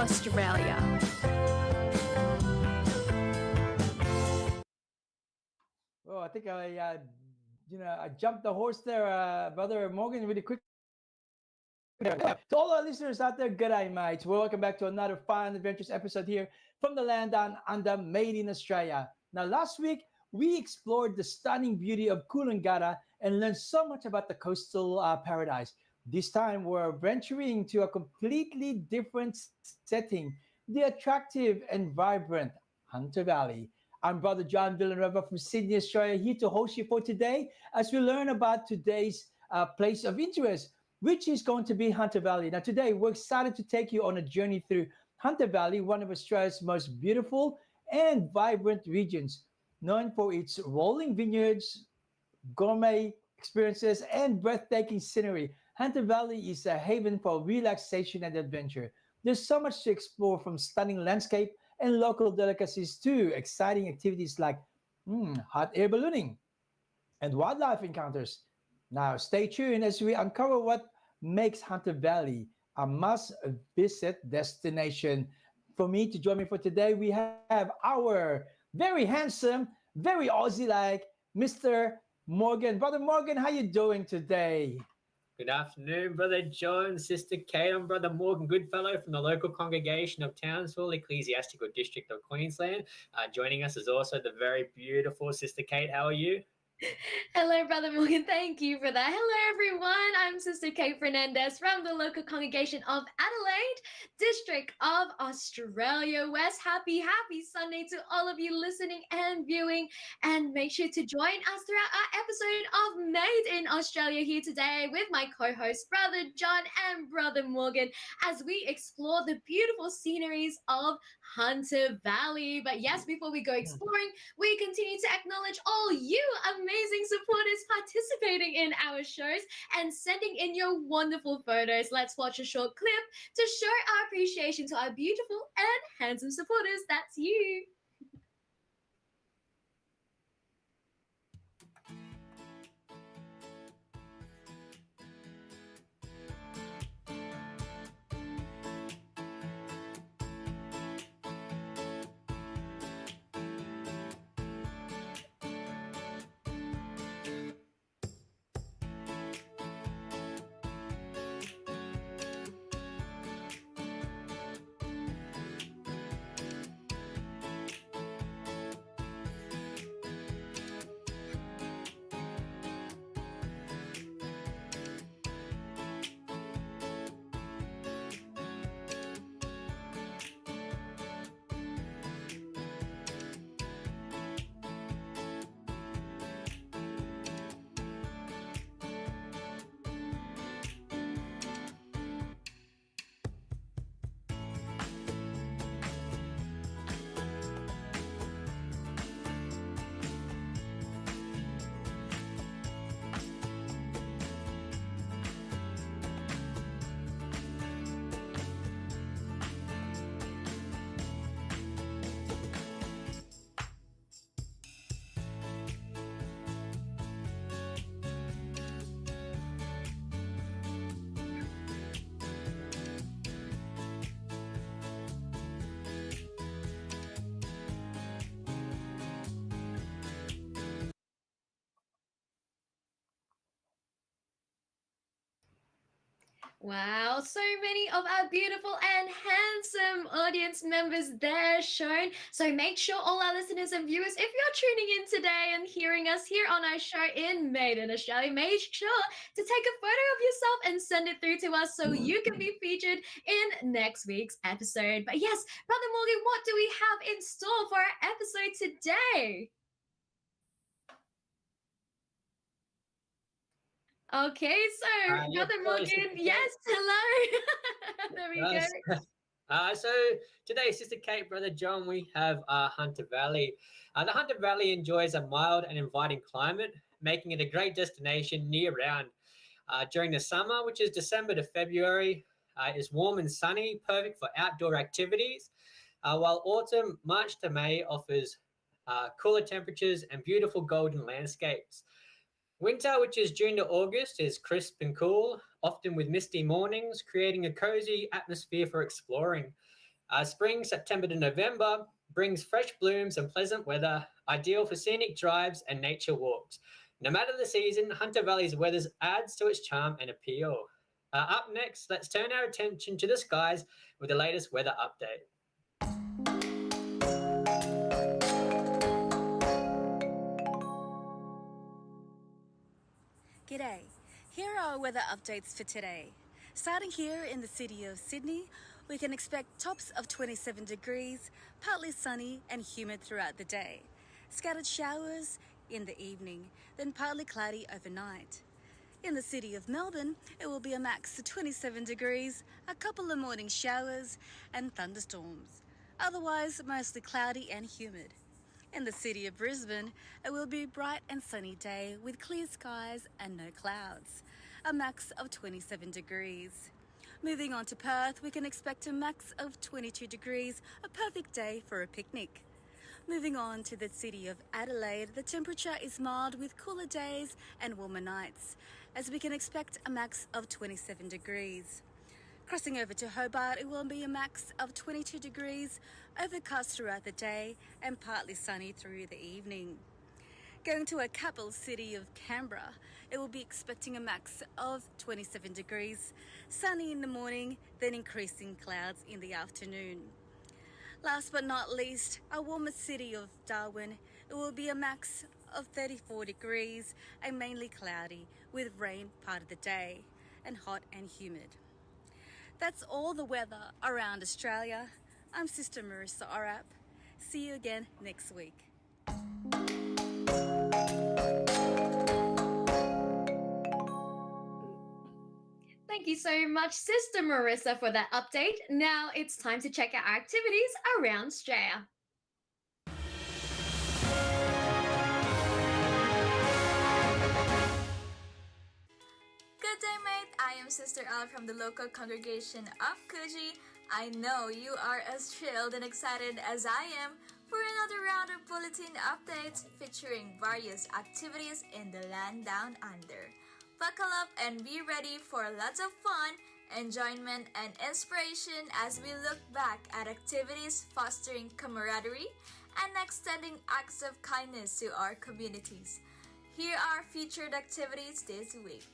Australia. Oh, I think I jumped the horse there, Brother Morgan, really quick. To all our listeners out there, good day, mates. Welcome back to another fun, adventurous episode here from the land down under, made in Australia. Now, last week, we explored the stunning beauty of Coolangatta and learned so much about the coastal paradise. This time, we're venturing to a completely different setting, the attractive and vibrant Hunter Valley. I'm Brother John Villanueva from Sydney, Australia, here to host you for today as we learn about today's place of interest, which is going to be Hunter Valley. Now, today, we're excited to take you on a journey through Hunter Valley, one of Australia's most beautiful and vibrant regions, known for its rolling vineyards, gourmet experiences, and breathtaking scenery. Hunter Valley is a haven for relaxation and adventure. There's so much to explore, from stunning landscape and local delicacies to exciting activities like hot air ballooning and wildlife encounters. Now, stay tuned as we uncover what makes Hunter Valley a must-visit destination. For me, to join me for today, we have our very handsome, very Aussie-like Mr. Morgan. Brother Morgan, how you doing today? Good afternoon, Brother John, Sister Kate. I'm Brother Morgan Goodfellow from the local congregation of Townsville, Ecclesiastical District of Queensland. Joining us is also the very beautiful Sister Kate. How are you? Hello, Brother Morgan. Thank you for that. Hello, everyone. I'm Sister Kate Fernandez from the local congregation of Adelaide, District of Australia West. Happy Sunday to all of you listening and viewing. And make sure to join us throughout our episode of Made in Australia here today with my co-hosts, Brother John and Brother Morgan, as we explore the beautiful sceneries of Hunter Valley. But yes, before we go exploring, we continue to acknowledge all you amazing supporters participating in our shows and sending in your wonderful photos. Let's watch a short clip to show our appreciation to our beautiful and handsome supporters. That's you. Wow, so many of our beautiful and handsome audience members there shown. So make sure all our listeners and viewers, if you're tuning in today and hearing us here on our show in Made in Australia, make sure to take a photo of yourself and send it through to us so you can be featured in next week's episode. But yes, Brother Morgan, what do we have in store for our episode today? Okay, so Brother Morgan, yes, hello. There we go. So today, Sister Kate, Brother John, we have Hunter Valley. The Hunter Valley enjoys a mild and inviting climate, making it a great destination year-round. During the summer, which is December to February, is warm and sunny, perfect for outdoor activities, while autumn, March to May, offers cooler temperatures and beautiful golden landscapes. Winter, which is June to August, is crisp and cool, often with misty mornings, creating a cozy atmosphere for exploring. Spring, September to November, brings fresh blooms and pleasant weather, ideal for scenic drives and nature walks. No matter the season, Hunter Valley's weather adds to its charm and appeal. Up next, let's turn our attention to the skies with the latest weather update. G'day. Here are our weather updates for today. Starting here in the city of Sydney, we can expect tops of 27 degrees, partly sunny and humid throughout the day. Scattered showers in the evening, then partly cloudy overnight. In the city of Melbourne, it will be a max of 27 degrees, a couple of morning showers and thunderstorms. Otherwise, mostly cloudy and humid. In the city of Brisbane, it will be a bright and sunny day with clear skies and no clouds, a max of 27 degrees. Moving on to Perth, we can expect a max of 22 degrees, a perfect day for a picnic. Moving on to the city of Adelaide, the temperature is mild with cooler days and warmer nights, as we can expect a max of 27 degrees. Crossing over to Hobart, it will be a max of 22 degrees, overcast throughout the day and partly sunny through the evening. Going to our capital city of Canberra, it will be expecting a max of 27 degrees, sunny in the morning, then increasing clouds in the afternoon. Last but not least, our warmer city of Darwin, it will be a max of 34 degrees and mainly cloudy with rain part of the day and hot and humid. That's all the weather around Australia. I'm Sister Marissa Orap. See you again next week. Thank you so much, Sister Marissa, for that update. Now it's time to check out our activities around Australia. Good day, mate. I am Sister Al from the local congregation of Coogee. I know you are as thrilled and excited as I am for another round of bulletin updates featuring various activities in the land down under. Buckle up and be ready for lots of fun, enjoyment, and inspiration as we look back at activities fostering camaraderie and extending acts of kindness to our communities. Here are featured activities this week.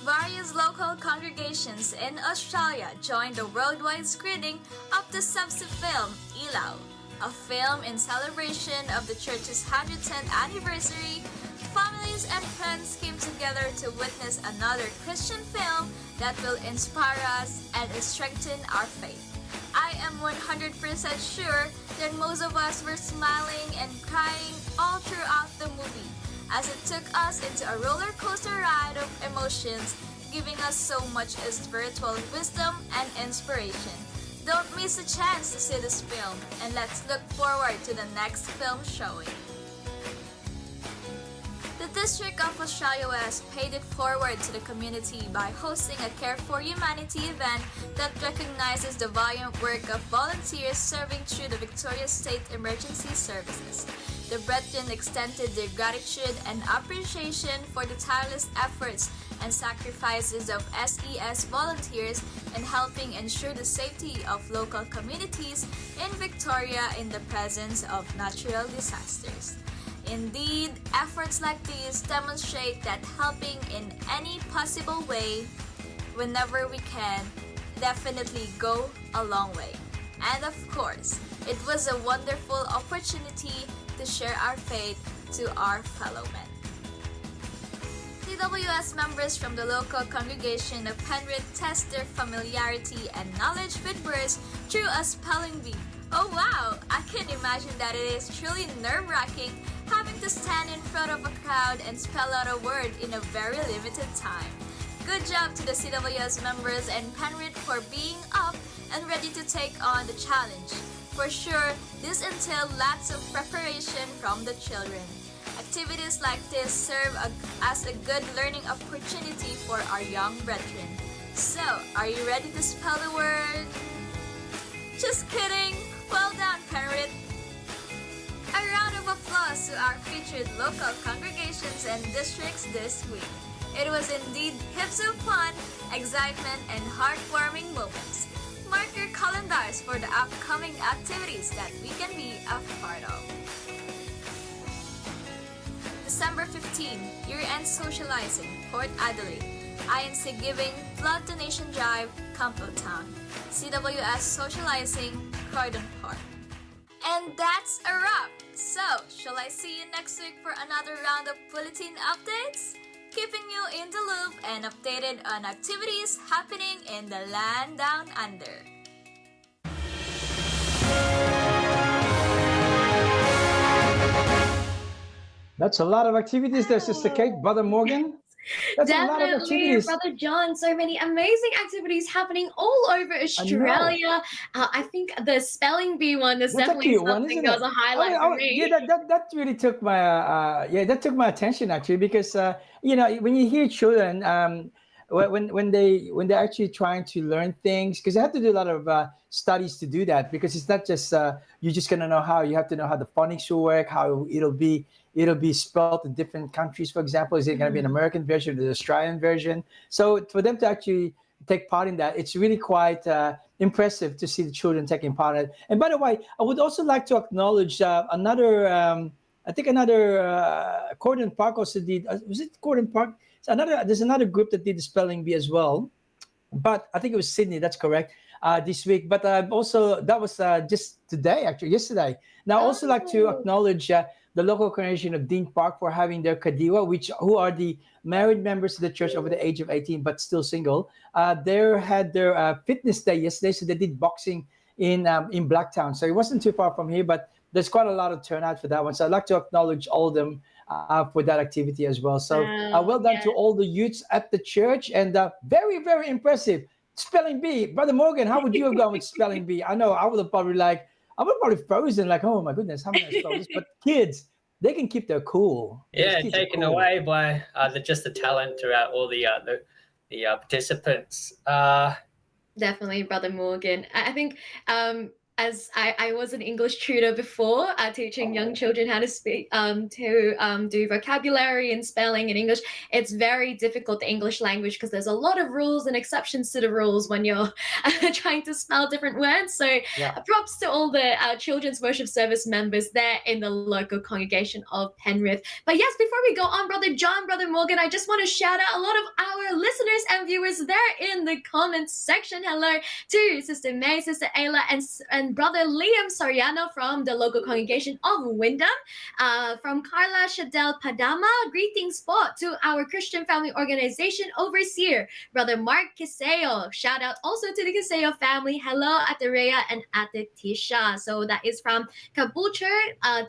Various local congregations in Australia joined the worldwide screening of the CEBSI film Ilaw, a film in celebration of the church's 110th anniversary. Families and friends came together to witness another Christian film that will inspire us and strengthen our faith. I am 100% sure that most of us were smiling and crying all throughout the movie, as it took us into a roller coaster ride of emotions, giving us so much spiritual wisdom and inspiration. Don't miss a chance to see this film, and let's look forward to the next film showing. The District of Australia West paid it forward to the community by hosting a Care for Humanity event that recognizes the valiant work of volunteers serving through the Victoria State Emergency Services. The brethren extended their gratitude and appreciation for the tireless efforts and sacrifices of SES volunteers in helping ensure the safety of local communities in Victoria in the presence of natural disasters. Indeed, efforts like these demonstrate that helping in any possible way, whenever we can, definitely go a long way. And of course, it was a wonderful opportunity to share our faith to our fellow men. CWS members from the local congregation of Penrith test their familiarity and knowledge with words through a spelling bee. Oh wow! I can imagine that it is truly nerve-wracking having to stand in front of a crowd and spell out a word in a very limited time. Good job to the CWS members and Penrith for being up and ready to take on the challenge. For sure, this entailed lots of preparation from the children. Activities like this serve as a good learning opportunity for our young brethren. So, are you ready to spell the word? Just kidding! Well done, Penrith! A round of applause to our featured local congregations and districts this week. It was indeed heaps of fun, excitement, and heartwarming moments. Mark your calendars for the upcoming activities that we can be a part of. December 15, Year-End Socializing, Port Adelaide. INC Giving, Blood Donation Drive, Campbelltown. CWS Socializing, Croydon Park. And that's a wrap! So, shall I see you next week for another round of bulletin updates? Keeping you in the loop and updated on activities happening in the land down under. That's a lot of activities there, Sister Kate, Brother Morgan. That's a lot of Definitely, activities. Brother John. So many amazing activities happening all over Australia. I think the spelling bee one is That's a definitely cute one, something isn't that it? was a highlight for me. Yeah, that really took my that took my attention actually, because when you hear children when they're actually trying to learn things, because they have to do a lot of studies to do that, because it's not just you're just gonna know how. You have to know how the phonics will work, how it'll be spelled in different countries. For example, is it going to be an American version or the Australian version? So for them to actually take part in that, it's really quite impressive to see the children taking part in it. And by the way, I would also like to acknowledge another Croydon Park also did. Was it Croydon Park? There's another group that did the spelling bee as well, but I think it was Sydney. That's correct. This week, but also that was just today, actually yesterday. Now, I also like to acknowledge the local congregation of Dean Park for having their Kadiwa, who are the married members of the church over the age of 18 but still single. They had their fitness day yesterday, so they did boxing in Blacktown. So it wasn't too far from here, but there's quite a lot of turnout for that one. So I'd like to acknowledge all of them for that activity as well. So well done to all the youths at the church, and very, very impressive. Spelling bee, Brother Morgan, how would you have gone with spelling bee? I know I would have probably frozen, like, oh my goodness, how am I going to spell this? But kids, they can keep their cool. Yeah, taken away by just the talent throughout all the participants. Definitely, Brother Morgan. I think as I was an English tutor before, teaching young children how to speak, to do vocabulary and spelling in English. It's very difficult, the English language, because there's a lot of rules and exceptions to the rules when you're trying to spell different words. So props to all the children's worship service members there in the local congregation of Penrith. But yes, before we go on, Brother John, Brother Morgan, I just want to shout out a lot of our listeners and viewers there in the comments section. Hello to Sister May, Sister Ayla, and Brother Liam Soriano from the local congregation of Wyndham, from Carla Shadel Padama, greetings spot to our Christian Family Organization overseer, Brother Mark Kiseo. Shout out also to the Kiseo family. Hello, Aterea and Atetisha. So that is from Caboolture,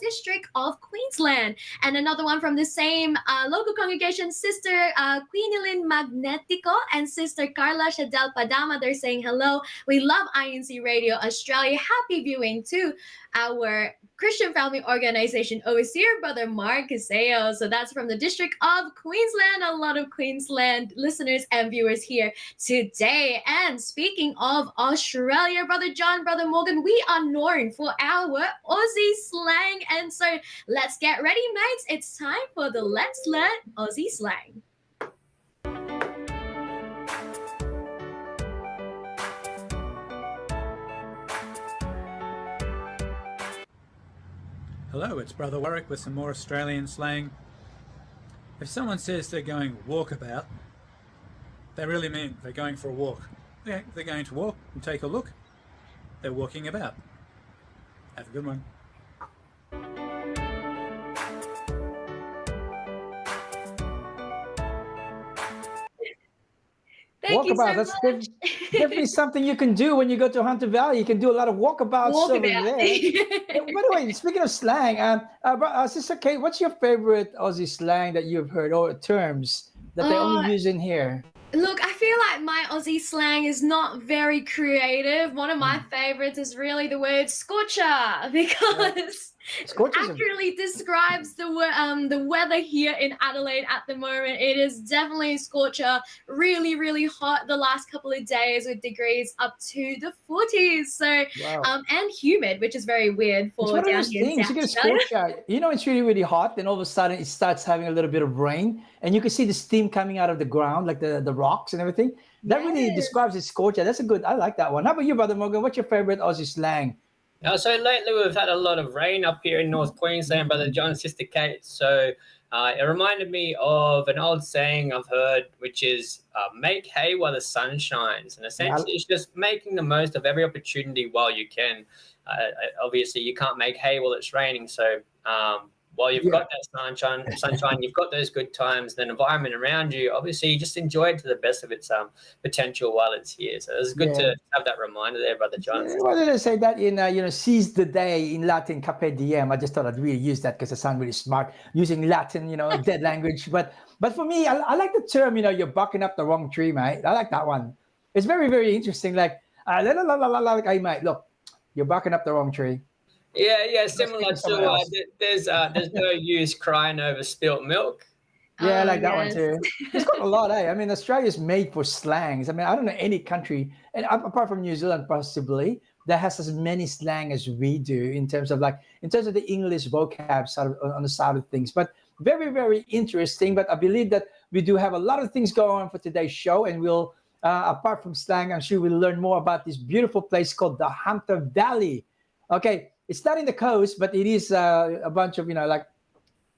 district of Queensland. And another one from the same local congregation, Sister Queenilyn Magnetico and Sister Carla Shadel Padama. They're saying hello. We love INCRadio Australia. Happy viewing to our Christian Family Organization overseer, Brother Mark Caseo. So that's from the District of Queensland. A lot of Queensland listeners and viewers here today. And speaking of Australia, Brother John, Brother Morgan, we are known for our Aussie slang. And so let's get ready, mates. It's time for the Let's Learn Aussie Slang. Hello, it's Brother Warwick with some more Australian slang. If someone says they're going walkabout, they really mean they're going for a walk. Okay, if they're going to walk and take a look, they're walking about. Have a good one. Thank you so Walkabout, that's much. definitely something you can do when you go to Hunter Valley. You can do a lot of walkabouts over there. By the way, speaking of slang, Sister Kate, what's your favorite Aussie slang that you've heard, or terms that they only use in here? Look, I feel like my Aussie slang is not very creative. One of my favorites is really the word scorcher, because Scorches. Accurately describes the weather here in Adelaide at the moment. It is definitely a scorcher, really, really hot the last couple of days with degrees up to the 40s. So, Wow. and humid, which is very weird It's for one of down those here in things. South You get a Australia. scorch out. You know, it's really, really hot. Then all of a sudden, it starts having a little bit of rain, and you can see the steam coming out of the ground, like the rocks and everything. That really Yes. describes a scorch. That's a good. I like that one. How about you, Brother Morgan? What's your favorite Aussie slang? So lately we've had a lot of rain up here in North Queensland, Brother John, Sister Kate. So it reminded me of an old saying I've heard, which is make hay while the sun shines. And essentially it's just making the most of every opportunity while you can. Obviously, you can't make hay while it's raining. So while you've got that sunshine, you've got those good times, the environment around you, obviously you just enjoy it to the best of its potential while it's here. So it's good to have that reminder there, Brother John. Why did I say that in, seize the day in Latin, carpe diem? I just thought I'd really use that because I sound really smart using Latin, dead language. But for me, I like the term, you're barking up the wrong tree, mate. I like that one. It's very, very interesting. Like, like, hey, mate, look, you're barking up the wrong tree. Yeah, similar to there's no use crying over spilt milk. Yeah, I like that one too. It's got a lot, eh? I mean, Australia's made for slangs. I mean, I don't know any country, and apart from New Zealand possibly, that has as many slang as we do in terms of the English vocab side on the side of things. But very, very interesting. But I believe that we do have a lot of things going on for today's show, and we'll, apart from slang, I'm sure we'll learn more about this beautiful place called the Hunter Valley. Okay, it's not in the coast, but it is a bunch of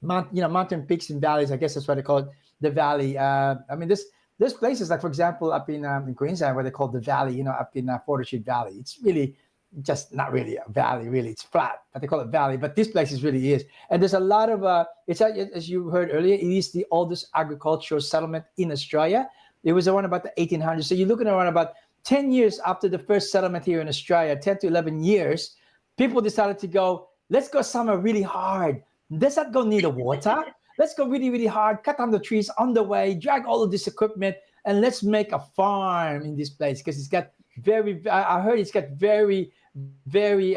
mountain peaks and valleys. I guess that's what they call it, the valley. I mean, there's places like, for example, up in Queensland where they call the valley. Up in Fortitude Valley. It's really just not really a valley. Really, it's flat, but they call it valley. But this place really is. And there's a lot of it's as you heard earlier. It is the oldest agricultural settlement in Australia. It was around about the 1800s. So you're looking around about 10 years after the first settlement here in Australia, 10 to 11 years. People decided to go, let's go somewhere really hard. Let's not go near the water. Let's go really, really hard, cut down the trees on the way, drag all of this equipment, and let's make a farm in this place because it's got I heard it's got very, very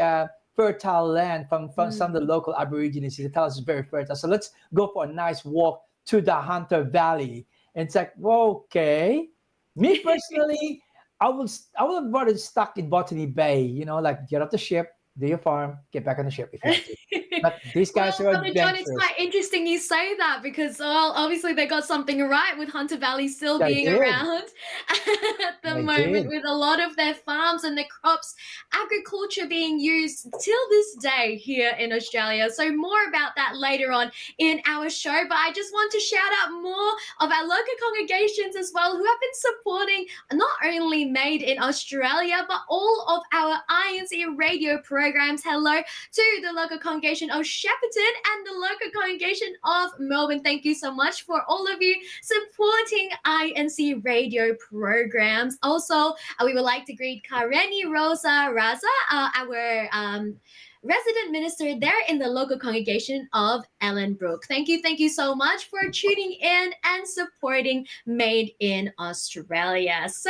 fertile land from some of the local Aborigines. They tell us it's very fertile. So let's go for a nice walk to the Hunter Valley. And it's like, well, okay. Me personally, I would have rather stuck in Botany Bay, like get off the ship, do your farm, get back on the ship if you have to. But these guys are adventurous. John, it's quite interesting you say that because, obviously they got something right with Hunter Valley still being around at the moment with a lot of their farms and their crops, agriculture being used till this day here in Australia. So more about that later on in our show. But I just want to shout out more of our local congregations as well who have been supporting not only Made in Australia, but all of our INCradio programs. Hello to the local congregation of Shepparton and the local congregation of Melbourne. Thank you so much for all of you supporting INCradio programs. Also, we would like to greet Kareni Rosa Raza, our resident minister there in the local congregation of Ellenbrook. Thank you so much for tuning in and supporting Made in Australia. So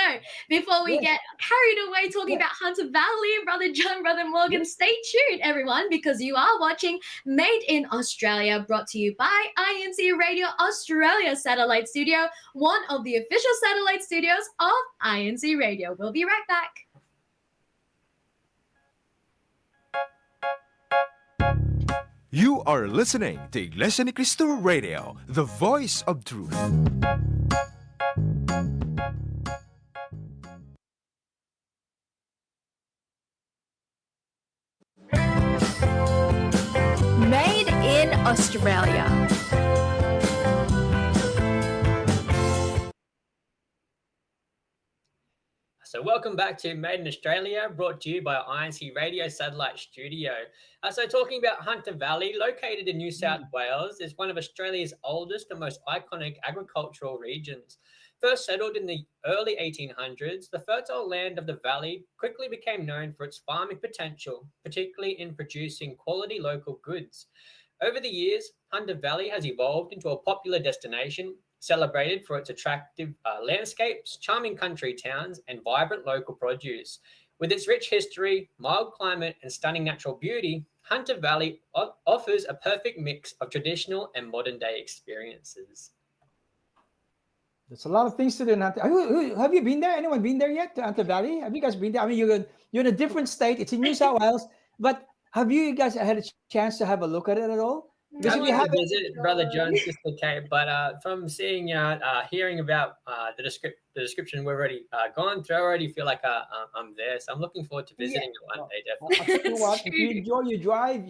before we get carried away talking about Hunter Valley, Brother John, Brother Morgan, stay tuned everyone because you are watching Made in Australia, brought to you by INCradio Australia Satellite Studio, one of the official satellite studios of INCradio. We'll be right back. You are listening to Iglesia ni Cristo Radio, the voice of truth. Made in Australia. So welcome back to Made in Australia, brought to you by INCradio Satellite Studio. So talking about Hunter Valley, located in New South Wales, is one of Australia's oldest and most iconic agricultural regions. First settled in the early 1800s, the fertile land of the valley quickly became known for its farming potential, particularly in producing quality local goods. Over the years, Hunter Valley has evolved into a popular destination, celebrated for its attractive landscapes, charming country towns, and vibrant local produce. With its rich history, mild climate, and stunning natural beauty, Hunter Valley offers a perfect mix of traditional and modern day experiences. There's a lot of things to do in Hunter. Have you been there? Anyone been there yet to Hunter Valley? Have you guys been there? I mean, you're in a different state. It's in New South Wales, but have you guys had a chance to have a look at it at all? Because I if you went to haven't, visit Brother John's sister Kate, but from seeing, hearing about the description we've already gone through, I already feel like I'm there. So I'm looking forward to visiting it one day, definitely. I'll tell you what, if you enjoy your drive,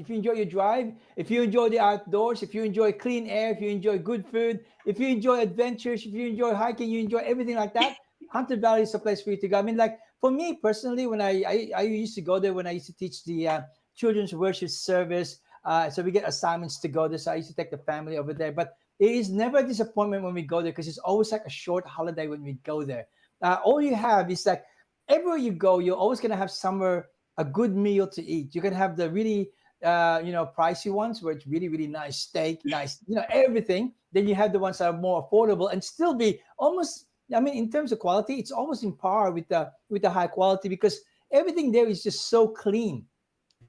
if you enjoy the outdoors, if you enjoy clean air, if you enjoy good food, if you enjoy adventures, if you enjoy hiking, you enjoy everything like that, Hunter Valley is a place for you to go. I mean, like for me personally, when I used to go there when I used to teach the children's worship service. So we get assignments to go there. So I used to take the family over there. But it is never a disappointment when we go there because it's always like a short holiday when we go there. All you have is like everywhere you go, you're always going to have somewhere a good meal to eat. You can have the really, pricey ones where it's really, really nice steak, nice, everything. Then you have the ones that are more affordable and still be almost, I mean, in terms of quality, it's almost in par with the high quality because everything there is just so clean.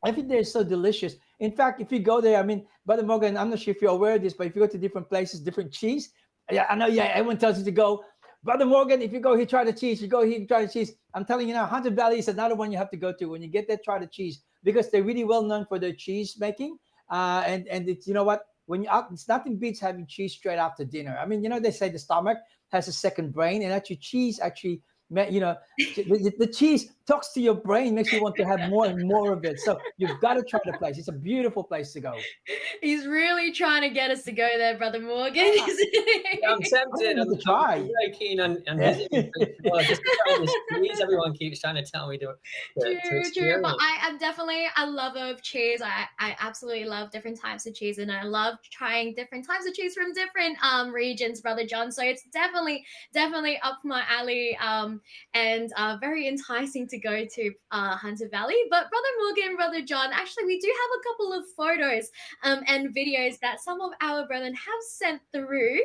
Everything there is so delicious. In fact, if you go there, I mean, Brother Morgan, I'm not sure if you're aware of this, but if you go to different places, different cheese, yeah, I know, everyone tells you to go. Brother Morgan, if you go here, try the cheese. You go here, try the cheese. I'm telling you now, Hunter Valley is another one you have to go to. When you get there, try the cheese because they're really well known for their cheese making. And it's, you know what, when you out, it's nothing beats having cheese straight after dinner. I mean, they say the stomach has a second brain, and actually cheese actually, the cheese talks to your brain, makes you want to have more and more of it. So you've got to try the place. It's a beautiful place to go. He's really trying to get us to go there, Brother Morgan. Yeah, I'm tempted. I'm very keen on visiting. Just to try this cheese. Everyone keeps trying to tell me to True. But I'm definitely a lover of cheese. I absolutely love different types of cheese, and I love trying different types of cheese from different regions, Brother John. So it's definitely up my alley. And very enticing to go to Hunter Valley. But Brother Morgan, Brother John, actually, we do have a couple of photos and videos that some of our brethren have sent through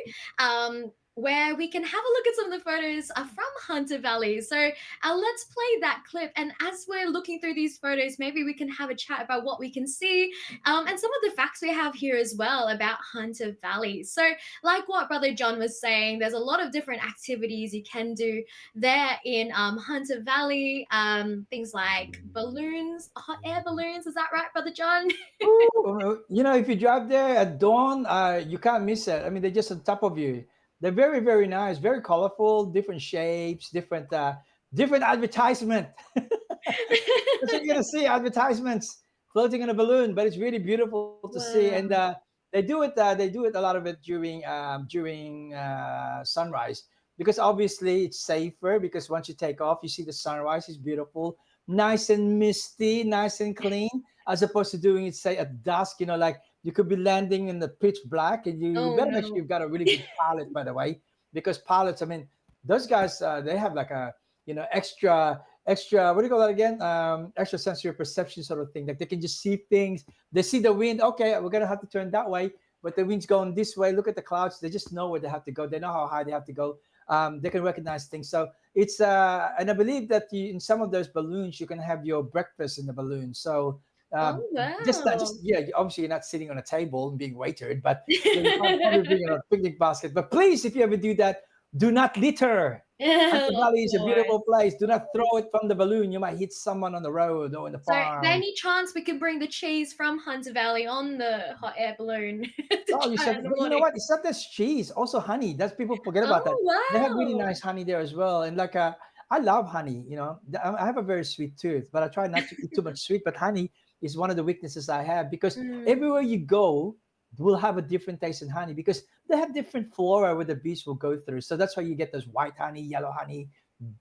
where we can have a look at some of the photos from Hunter Valley. So let's play that clip. And as we're looking through these photos, maybe we can have a chat about what we can see and some of the facts we have here as well about Hunter Valley. So like what Brother John was saying, there's a lot of different activities you can do there in Hunter Valley. Things like balloons, hot air balloons. Is that right, Brother John? Ooh, if you drive there at dawn, you can't miss it. I mean, they're just on top of you. They're very, very nice, very colorful, different shapes, different advertisement. That's what you're gonna see, advertisements floating in a balloon, but it's really beautiful to see. And they do it a lot of it during sunrise because obviously it's safer because once you take off, you see the sunrise is beautiful, nice and misty, nice and clean, as opposed to doing it say at dusk. Like you could be landing in the pitch black, and you better make sure you've got a really good pilot, by the way, because pilots, I mean, those guys, they have like a, extra, what do you call that again? Extra sensory perception sort of thing. Like they can just see things. They see the wind. Okay, we're going to have to turn that way, but the wind's going this way. Look at the clouds. They just know where they have to go. They know how high they have to go. They can recognize things. So it's, and I believe that in some of those balloons, you can have your breakfast in the balloon. So, wow. Obviously you're not sitting on a table and being waitered, but you can't probably bring a picnic basket. But please, if you ever do that, do not litter. Hunter Valley is a beautiful place. Do not throw it from the balloon. You might hit someone on the road or in the farm. So, any chance we can bring the cheese from Hunter Valley on the hot air balloon? You know what? It's not just cheese, also honey. That's people forget about that. Wow. They have really nice honey there as well. And like I love honey. I have a very sweet tooth, but I try not to eat too much sweet. But honey is one of the weaknesses I have because everywhere you go, will have a different taste in honey because they have different flora where the bees will go through. So that's why you get those white honey, yellow honey,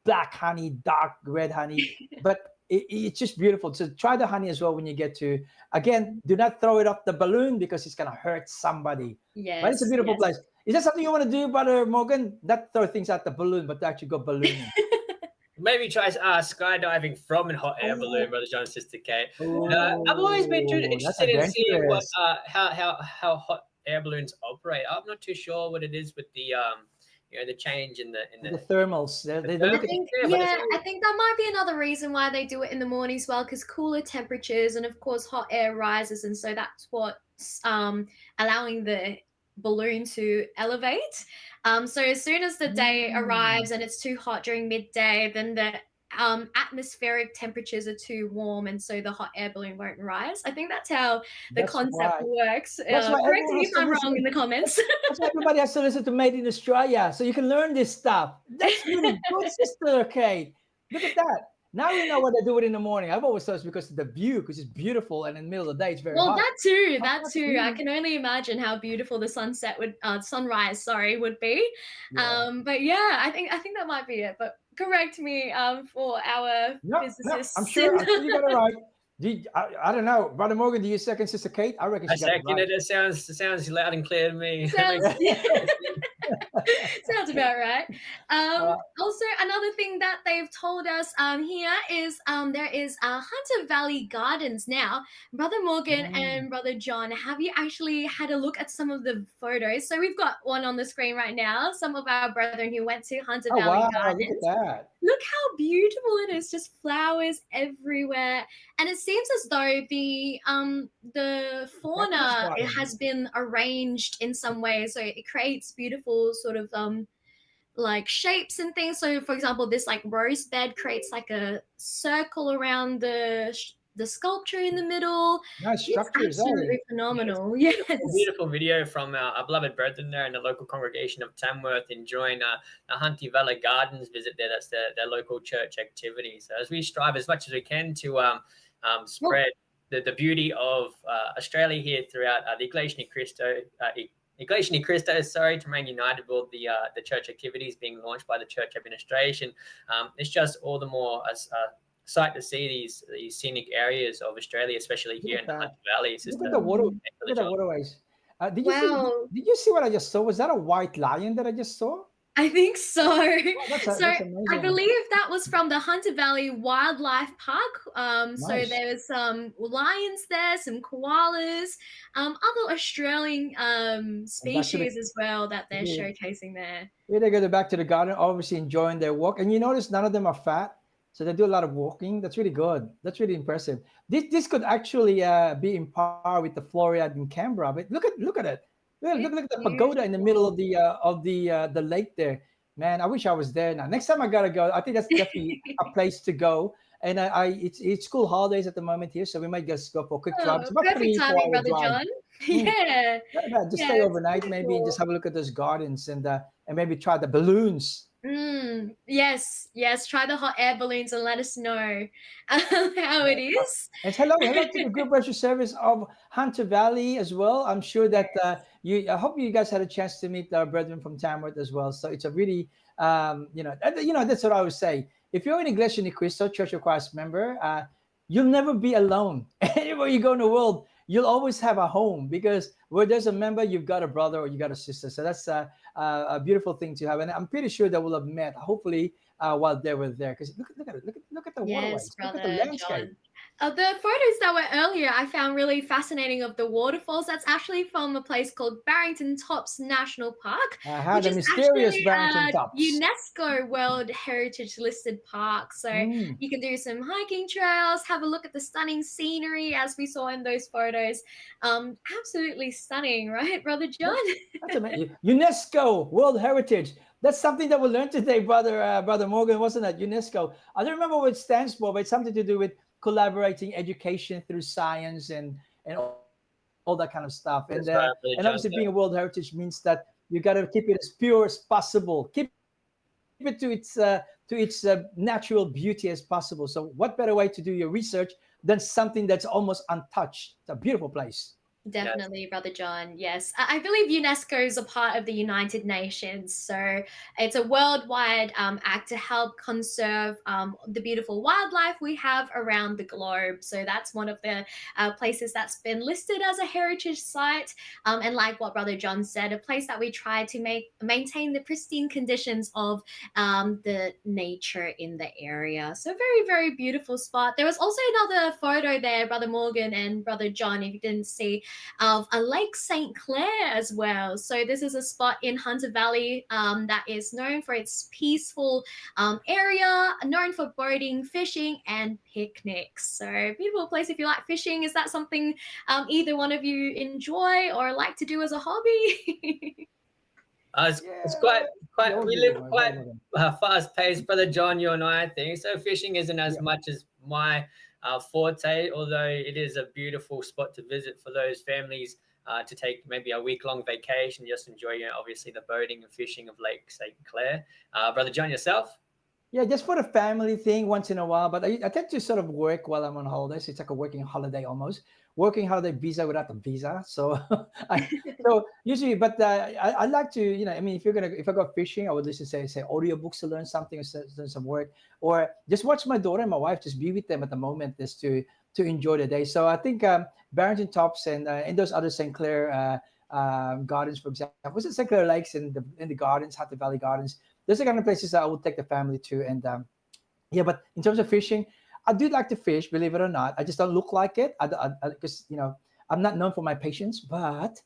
black honey, dark red honey. But it's just beautiful. So try the honey as well when you get to, again, do not throw it off the balloon because it's going to hurt somebody. Yes. But it's a beautiful place. Is that something you want to do, Brother Morgan? Not throw things out the balloon, but to actually go ballooning. Maybe try skydiving from a hot air balloon, Brother John's sister Kate. I've always been interested in seeing what how hot air balloons operate. I'm not too sure what it is with the the change in The thermals. They thermals. look at I think that might be another reason why they do it in the morning as well, because cooler temperatures and of course hot air rises, and so that's what's allowing the balloon to elevate. So as soon as the day arrives and it's too hot during midday, then the atmospheric temperatures are too warm, and so the hot air balloon won't rise. I think that's how the That's concept why. works. That's why Correct everyone me has if to I'm wrong listen. in the comments. That's why everybody has to listen to Made in Australia, so you can learn this stuff. That's really good, Sister Kate. Look at that. Now we know what they do it in the morning. I've always thought it's because of the view, because it's beautiful, and in the middle of the day it's very Well, hot. that too. How That too. I fascinating. can only imagine how beautiful the sunrise, sorry, would be. Yeah. But yeah, I think that might be it. But correct me for our No, physicists. I'm sure you got it right. I don't know, Brother Morgan. Do you second Sister Kate? I reckon I she got it second right. it. It sounds loud and clear to me. Sounds sounds about right. Also, another thing that they've told us here is there is Hunter Valley Gardens now. Brother Morgan and Brother John, have you actually had a look at some of the photos? So we've got one on the screen right now. Some of our brethren who went to Hunter Oh Valley wow! Gardens. Look at that. Look how beautiful it is, just flowers everywhere. And it seems as though the fauna it garden. has been arranged in some way, so it creates beautiful sort of like shapes and things. So for example, this like rose bed creates like a circle around the sculpture in the middle. Nice It's structures, eh? absolutely phenomenal. Yes. Beautiful video from our beloved brethren there in the local congregation of Tamworth enjoying the Hunty Valley Gardens visit there. That's their local church activity. So as we strive as much as we can to spread the beauty of Australia here throughout the Iglesia Ni Cristo, to remain united with the church activities being launched by the church administration. It's just all the more sight to see these scenic areas of Australia, especially here in the Hunter Valley. Look at the water. Look at the waterways. Did you see what I just saw? Was that a white lion that I just saw? I think so. That's I amazing. believe that was from the Hunter Valley Wildlife Park. So Nice. there was some lions there, some koalas, other Australian species as well that they're showcasing there. Yeah, they go back to the garden, obviously enjoying their walk. And you notice none of them are fat. So they do a lot of walking. That's really good. That's really impressive. This could actually be in par with the Florida in Canberra. But look at it. Look at the pagoda in the middle of the lake there. Man, I wish I was there now. Next time I gotta go. I think that's definitely a place to go. And it's school holidays at the moment here, so we might just go for a quick drive. It's about Perfect timing, Brother John. Yeah. Just stay overnight maybe and just have a look at those gardens and maybe try the balloons. Yes. Try the hot air balloons and let us know how it is. And hello to the group worship service of Hunter Valley as well. I'm sure that I hope you guys had a chance to meet our brethren from Tamworth as well. So it's a really that's what I would say. If you're an Iglesia Ni Cristo Church of Christ member, you'll never be alone. Anywhere you go in the world, you'll always have a home, because where there's a member, you've got a brother or you got a sister. So that's a beautiful thing to have. And I'm pretty sure that we'll have met, hopefully, while they were there. Because look at it. Look at the waterways. Brother look at the landscape. John. The photos that were earlier, I found really fascinating of the waterfalls. That's actually from a place called Barrington Tops National Park, which the is mysterious actually Barrington Tops. UNESCO World Heritage listed park. So you can do some hiking trails, have a look at the stunning scenery as we saw in those photos. Absolutely stunning, right, Brother John? That's amazing. UNESCO World Heritage. That's something that we learned today, Brother Morgan, wasn't it? UNESCO. I don't remember what it stands for, but it's something to do with collaborating education through science and all that kind of stuff. And obviously being a World Heritage means that you got to keep it as pure as possible. Keep it to its natural beauty as possible. So what better way to do your research than something that's almost untouched? It's a beautiful place. Definitely, Brother John. Yes. I believe UNESCO is a part of the United Nations. So it's a worldwide act to help conserve the beautiful wildlife we have around the globe. So that's one of the places that's been listed as a heritage site. And like what Brother John said, a place that we try to maintain the pristine conditions of the nature in the area. So very, very beautiful spot. There was also another photo there, Brother Morgan and Brother John, if you didn't see, of a Lake St. Clair as well. So this is a spot in Hunter Valley that is known for its peaceful area, known for boating, fishing, and picnics. So beautiful place if you like fishing. Is that something either one of you enjoy or like to do as a hobby? It's quite Yeah, we we'll live do that, quite Morgan. fast paced, brother John. You and I think so. Fishing isn't as Yeah. much as my forte, although it is a beautiful spot to visit for those families to take maybe a week long vacation, just enjoy, obviously the boating and fishing of Lake St. Clair. Brother John, yourself? Yeah, just for the family thing once in a while. But I tend to sort of work while I'm on holidays. It's like a working holiday almost. Working holiday visa without the visa. So so usually, but I like to, I mean, if I go fishing, I would listen to say audiobooks to learn something or learn some work, or just watch my daughter and my wife, just be with them at the moment, just to enjoy the day. So I think Barrington Tops and those other St. Clair gardens, for example, was it St. Clair Lakes in the gardens, Happy Valley Gardens. Those are kind of places that I would take the family to. And yeah, but in terms of fishing, I do like to fish, believe it or not. I just don't look like it. Because I'm not known for my patience, but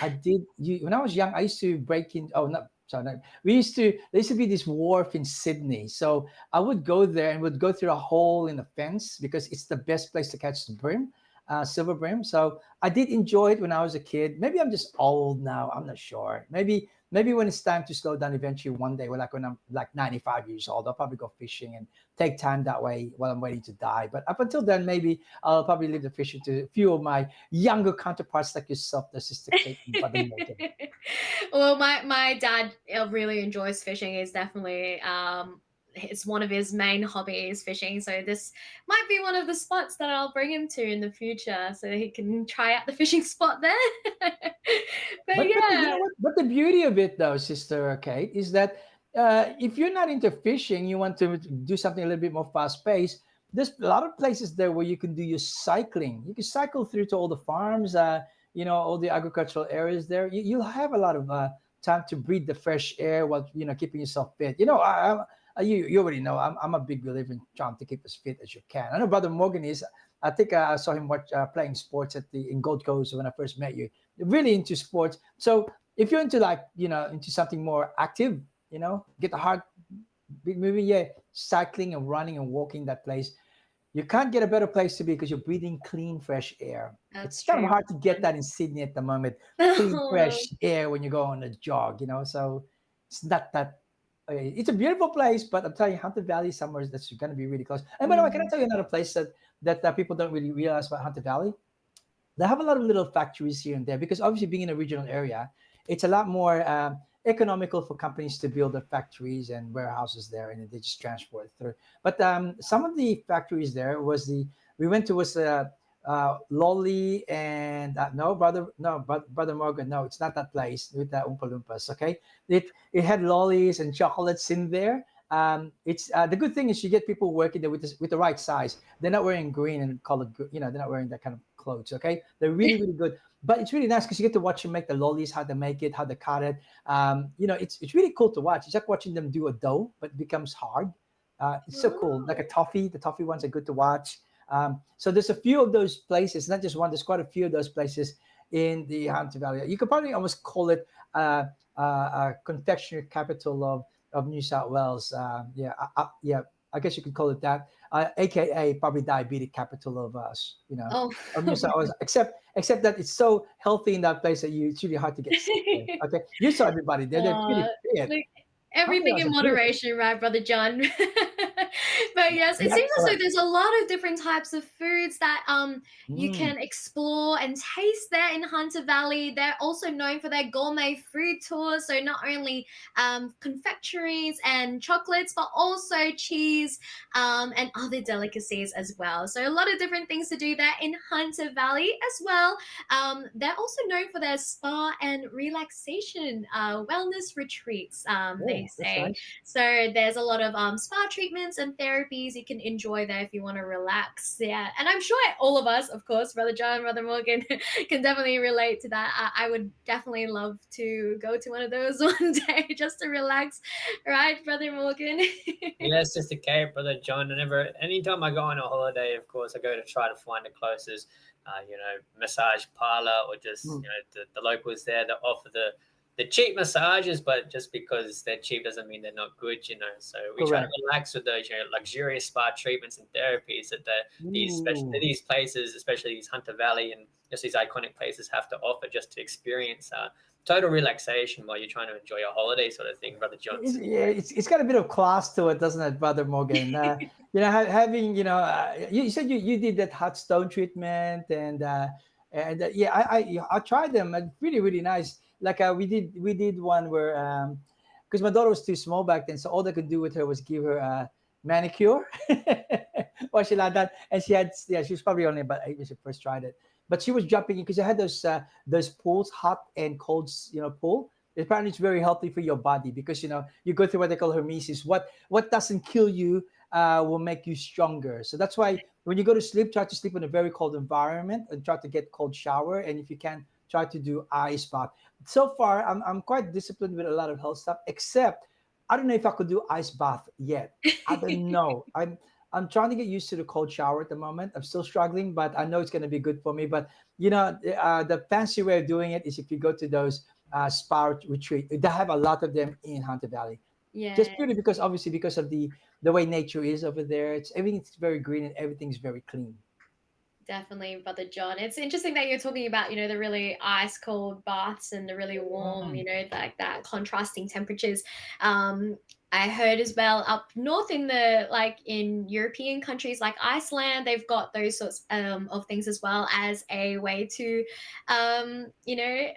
I did. When I was young, I used to break in. Oh no, sorry. No. There used to be this wharf in Sydney, so I would go there and would go through a hole in the fence because it's the best place to catch the brim, silver brim. So I did enjoy it when I was a kid. Maybe I'm just old now. I'm not sure. Maybe when it's time to slow down eventually one day, when I'm like 95 years old, I'll probably go fishing and take time that way while I'm waiting to die. But up until then, maybe I'll probably leave the fishing to a few of my younger counterparts like yourself, the Sister Kate and Brother Morgan. Well, my dad really enjoys fishing. Is definitely it's one of his main hobbies, fishing. So this might be one of the spots that I'll bring him to in the future, so he can try out the fishing spot there. But But you yeah. know what? But the beauty of it, though, Sister Kate, is that if you're not into fishing, you want to do something a little bit more fast paced. There's a lot of places there where you can do your cycling. You can cycle through to all the farms, all the agricultural areas there. You'll have a lot of time to breathe the fresh air while keeping yourself fit. You already know I'm a big believer in trying to keep as fit as you can. I know Brother Morgan is. I think I saw him playing sports in Gold Coast when I first met you. Really into sports. So if you're into into something more active, get the heart big moving, yeah, cycling and running and walking that place. You can't get a better place to be because you're breathing clean, fresh air. That's It's kind true. of hard to get that in Sydney at the moment. Clean, fresh air when you go on a jog, So it's not that. It's a beautiful place, but I'm telling you, Hunter Valley is somewhere that's going to be really close. And by the way, can I tell you another place that people don't really realize about Hunter Valley? They have a lot of little factories here and there because obviously being in a regional area, it's a lot more economical for companies to build their factories and warehouses there, and they just transport it through. But some of the factories there we went to was Lolly and brother Morgan, no, it's not that place with the Oompa Loompas. Okay, it had lollies and chocolates in there. It's the good thing is you get people working there with the right size. They're not wearing green and colored, they're not wearing that kind of clothes. Okay, they're really really good. But it's really nice because you get to watch them make the lollies, how they make it, how they cut it. It's really cool to watch. It's like watching them do a dough, but it becomes hard. It's so cool. Like a toffee, the toffee ones are good to watch. So there's a few of those places, not just one. There's quite a few of those places in the Hunter Valley. You could probably almost call it a confectionery capital of New South Wales. I guess you could call it that. AKA probably diabetic capital of us, Oh. of New South Wales. Except that it's so healthy in that place that it's really hard to get sick there. Okay, you saw everybody there; they're pretty fit. Look, everything in moderation, right, Brother John? But yes, it Yeah, seems as though correct. there's a lot of different types of foods that you can explore and taste there in Hunter Valley. They're also known for their gourmet food tours, so not only confectionaries and chocolates, but also cheese and other delicacies as well. So a lot of different things to do there in Hunter Valley as well. They're also known for their spa and relaxation wellness retreats. They they That's say. nice. So there's a lot of spa treatments and therapies you can enjoy there if you want to relax. Yeah, and I'm sure all of us, of course, Brother John, Brother Morgan, can definitely relate to that. I would definitely love to go to one of those one day just to relax, right, Brother Morgan? Yes, Sister Kate, Brother John. Anytime I go on a holiday, of course, I go to try to find the closest, massage parlor or just Mm. the locals there that offer the cheap massages, but just because they're cheap doesn't mean they're not good. So we try to Correct. relax with those luxurious spa treatments and therapies that Ooh. these places, especially these Hunter Valley and just these iconic places, have to offer just to experience total relaxation while you're trying to enjoy your holiday, sort of thing, Brother Johnson. Yeah, it's got a bit of class to it, doesn't it, Brother Morgan? Having you said you did that hot stone treatment, and yeah, I tried them. And really nice. Like we did one where because my daughter was too small back then, so all I could do with her was give her a manicure, or she like that, and she was probably only about 8 when she first tried it, but she was jumping in because I had those pools, hot and cold, pool. Apparently it's very healthy for your body because you go through what they call hormesis. What doesn't kill you will make you stronger. So that's why when you go to sleep, try to sleep in a very cold environment and try to get cold shower, and if you can, try to do ice bath. So far I'm quite disciplined with a lot of health stuff, except I don't know if I could do ice bath yet. I don't know. I'm trying to get used to the cold shower at the moment. I'm still struggling, but I know it's going to be good for me. But the fancy way of doing it is if you go to those spa retreat. They have a lot of them in Hunter Valley. Yeah. Just purely because, obviously, because of the way nature is over there. Everything's very green and everything's very clean. Definitely, Brother John. It's interesting that you're talking about, the really ice cold baths and the really warm, Mm. like that contrasting temperatures. Um, I heard as well up north in the like in European countries like Iceland, they've got those sorts of things as well as a way to,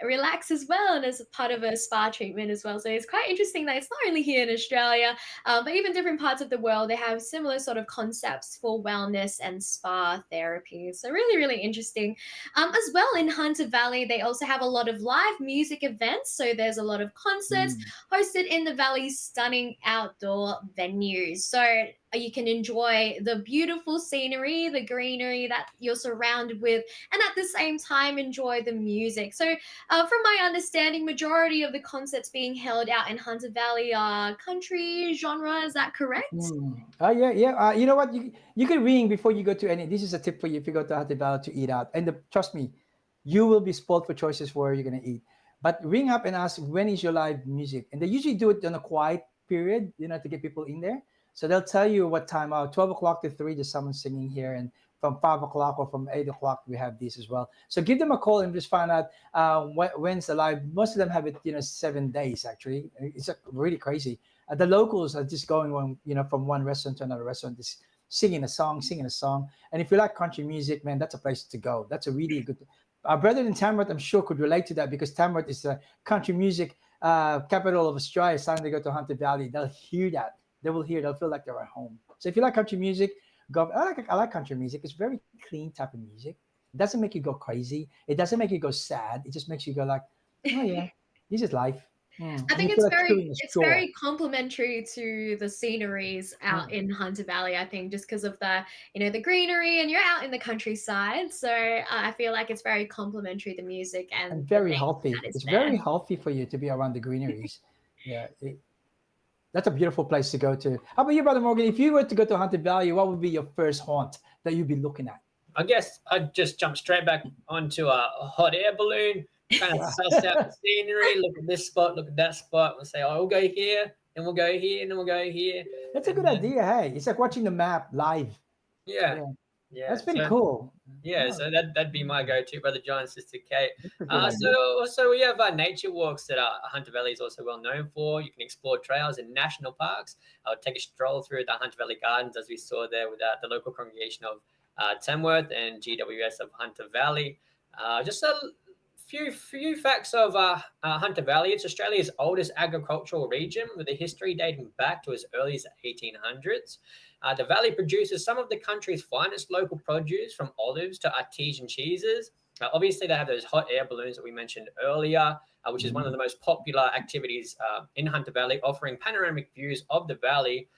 relax as well and as part of a spa treatment as well. So it's quite interesting that it's not only here in Australia, but even different parts of the world, they have similar sort of concepts for wellness and spa therapy. So really interesting. As well in Hunter Valley, they also have a lot of live music events. So there's a lot of concerts Mm. hosted in the valley's stunning outdoor venues. So you can enjoy the beautiful scenery, the greenery that you're surrounded with, and at the same time enjoy the music. So from my understanding, majority of the concerts being held out in Hunter Valley are country genre. Is that correct? Mm. Yeah. You know what? You can ring before you go to any. This is a tip for you if you go to Hunter Valley to eat out. And trust me, you will be spoiled for choices where you're gonna eat. But ring up and ask when is your live music, and they usually do it on a quiet period, to get people in there. So they'll tell you what time. 12 o'clock to 3, there's someone singing here, and from 5 o'clock or from 8 o'clock we have this as well. So give them a call and just find out when's the live. Most of them have it, 7 days actually. It's really crazy. The locals are just going from one restaurant to another restaurant, just singing a song. And if you like country music, man, that's a place to go. That's a really good. Our brother in Tamworth, I'm sure, could relate to that because Tamworth is the country music capital of Australia. It's time to go to Hunter Valley. They'll hear that. They will hear. They'll feel like they're at home. So if you like country music, go. I like country music. It's very clean type of music. It doesn't make you go crazy. It doesn't make you go sad. It just makes you go like, oh yeah, this is life. I And you think feel it's like very chewing a it's straw. very complementary to the sceneries out Mm. in Hunter Valley. I think just because of the greenery and you're out in the countryside, so I feel like it's very complementary the music and And the very nature healthy. that is It's there. very healthy for you to be around the greeneries. Yeah, that's a beautiful place to go to. How about you, Brother Morgan? If you were to go to Hunter Valley, what would be your first haunt that you'd be looking at? I guess I'd just jump straight back onto a hot air balloon, kind of Yeah. suss out the scenery, look at this spot, look at that spot, and say, oh, we'll go here, then we'll go here, and then we'll go here. That's a And good idea. Hey, it's like watching the map live. yeah, Yeah, yeah. that's pretty cool. Yeah, Oh, so that'd be my go-to, Brother John, Sister Kate. that's a good idea. So we have nature walks that Hunter Valley is also well known for. You can explore trails in national parks. I would take a stroll through the Hunter Valley Gardens, as we saw there with the local congregation of Tamworth and GWS of Hunter Valley. Just a few facts of Hunter Valley. It's Australia's oldest agricultural region with a history dating back to as early as the 1800s. The valley produces some of the country's finest local produce, from olives to artesian cheeses. Obviously, they have those hot air balloons that we mentioned earlier, which is one of the most popular activities in Hunter Valley, offering panoramic views of the valley,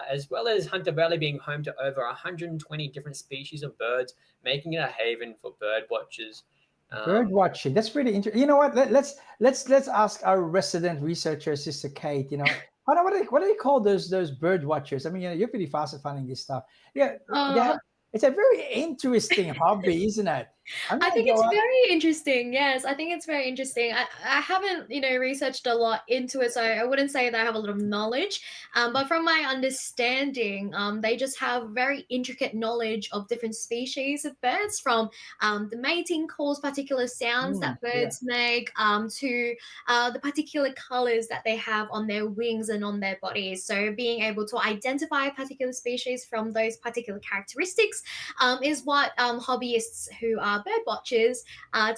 as well as Hunter Valley being home to over 120 different species of birds, making it a haven for bird watchers. Bird watching. That's really interesting. You know what? Let's ask our resident researcher, Sister Kate. You know, what do they call those bird watchers? I mean, you're pretty fast at finding this stuff. Yeah, they Uh, have. It's a very interesting hobby, isn't it? I'm I gonna think go it's out. very interesting. Yes, I think it's very interesting. I haven't, researched a lot into it, so I wouldn't say that I have a lot of knowledge. But from my understanding, they just have very intricate knowledge of different species of birds, from the mating calls, particular sounds that Yeah. birds make, to the particular colors that they have on their wings and on their bodies. So being able to identify a particular species from those particular characteristics is what hobbyists who are bird watchers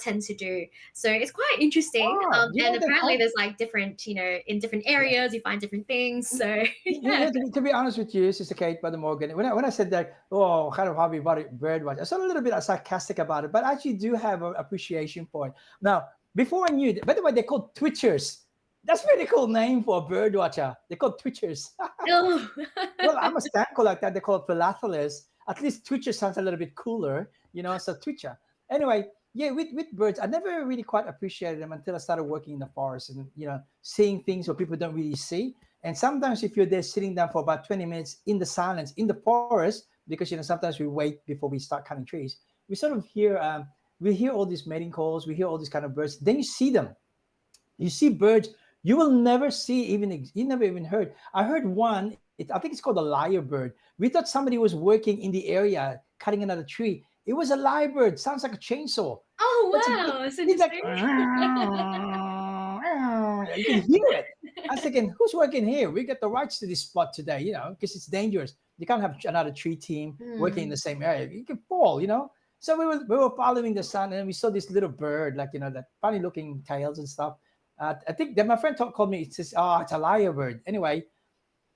tend to do. So it's quite interesting. Oh, you And know they apparently call. there's like different, in different areas, you find different things. So yeah. To be honest with you, Sister Kate, Brother Morgan, when I said that, oh, kind of hobby about it, bird watch, I was a little bit sarcastic about it, but I actually do have an appreciation for it. Now, before I knew, by the way, they're called twitchers. That's a pretty cool name for a bird watcher. They're called twitchers. Oh. Well, I'm a stanko like that. They call it philathelus. At least twitcher sounds a little bit cooler, so twitcher. Anyway, yeah, with birds, I never really quite appreciated them until I started working in the forest and, seeing things where people don't really see. And sometimes if you're there sitting down for about 20 minutes in the silence, in the forest, because, sometimes we wait before we start cutting trees, we sort of we hear all these mating calls, we hear all these kind of birds. Then you see them. You see birds you will never see, you never even heard. I heard one, I think it's called a lyrebird. We thought somebody was working in the area cutting another tree. It was a lyrebird. Sounds like a chainsaw. Oh That's wow, that's it's like, interesting. you can hear it. I was thinking, who's working here? We got the rights to this spot today, because it's dangerous. You can't have another tree team working in the same area. You can fall, So we were following the sun, and we saw this little bird, like, that funny looking tails and stuff. I think that my friend called me. It says, "Oh, it's a lyrebird." Anyway,